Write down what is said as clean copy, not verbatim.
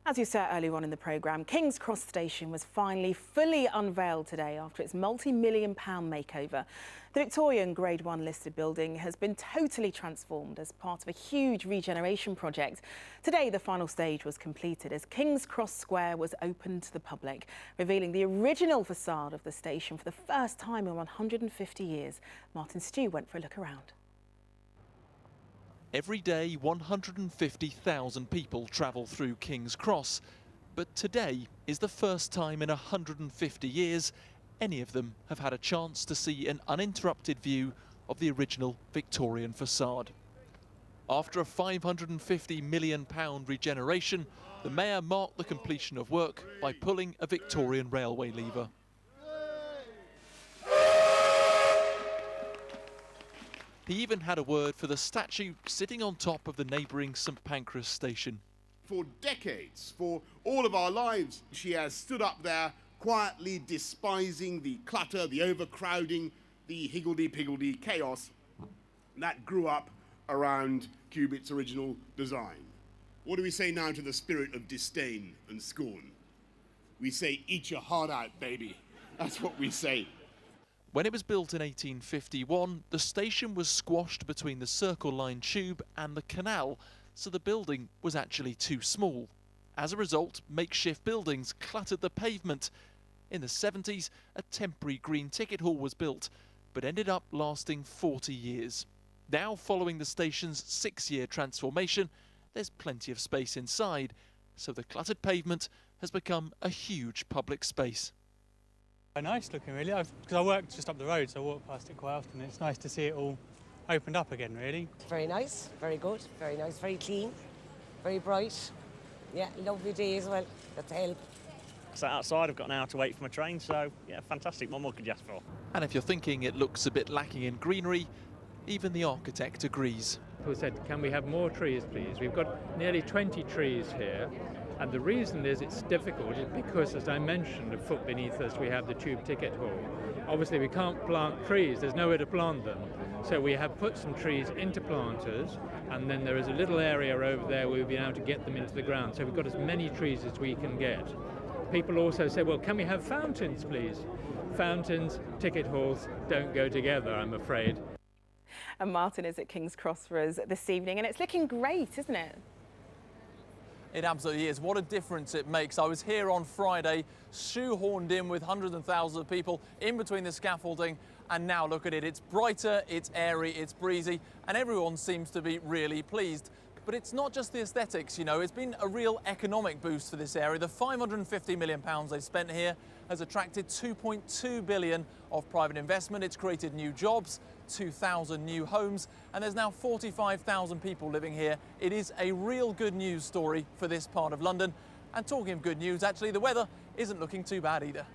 As you said earlier on in the programme, King's Cross Station was finally fully unveiled today after its multi-million-pound makeover. The Victorian Grade 1 listed building has been totally transformed as part of a huge regeneration project. Today, the final stage was completed as King's Cross Square was opened to the public, revealing the original facade of the station for the first time in 150 years. Martin Stew went for a look around. Every day, 150,000 people travel through King's Cross, but today is the first time in 150 years any of them have had a chance to see an uninterrupted view of the original Victorian facade. After a £550 million regeneration, the Mayor marked the completion of work by pulling a Victorian railway lever. He even had a word for the statue sitting on top of the neighbouring St Pancras station. For decades, for all of our lives, she has stood up there quietly despising the clutter, the overcrowding, the higgledy-piggledy chaos that grew up around Cubit's original design. What do we say now to the spirit of disdain and scorn? We say, eat your heart out, baby. That's what we say. When it was built in 1851, the station was squashed between the Circle Line tube and the canal, so the building was actually too small. As a result, makeshift buildings cluttered the pavement. In the 70s, a temporary green ticket hall was built, but ended up lasting 40 years. Now, following the station's 6-year transformation, there's plenty of space inside, so the cluttered pavement has become a huge public space. Nice looking, really, because I work just up the road, so I walk past it quite often. It's nice to see it all opened up again, really. Very nice, very good, very nice, very clean, very bright. Yeah, lovely day as well. That's a help. Sat outside, I've got an hour to wait for my train, so yeah, fantastic. What more could you ask for? And if you're thinking it looks a bit lacking in greenery, even the architect agrees. People said, can we have more trees, please? We've got nearly 20 trees here. And the reason is it's difficult is because, as I mentioned, a foot beneath us we have the tube ticket hall. Obviously we can't plant trees, there's nowhere to plant them. So we have put some trees into planters, and then there is a little area over there where we've been able to get them into the ground. So we've got as many trees as we can get. People also say, well, can we have fountains, please? Fountains, ticket halls don't go together, I'm afraid. And Martin is at King's Cross for us this evening, and it's looking great, isn't it? It absolutely is. What a difference it makes. I was here on Friday, shoehorned in with hundreds and thousands of people in between the scaffolding, and now look at it. It's brighter, it's airy, it's breezy, and everyone seems to be really pleased. But it's not just the aesthetics, you know, it's been a real economic boost for this area. The £550 million they've spent here has attracted £2.2 billion of private investment. It's created new jobs, 2,000 new homes, and there's now 45,000 people living here. It is a real good news story for this part of London. And talking of good news, actually, the weather isn't looking too bad either.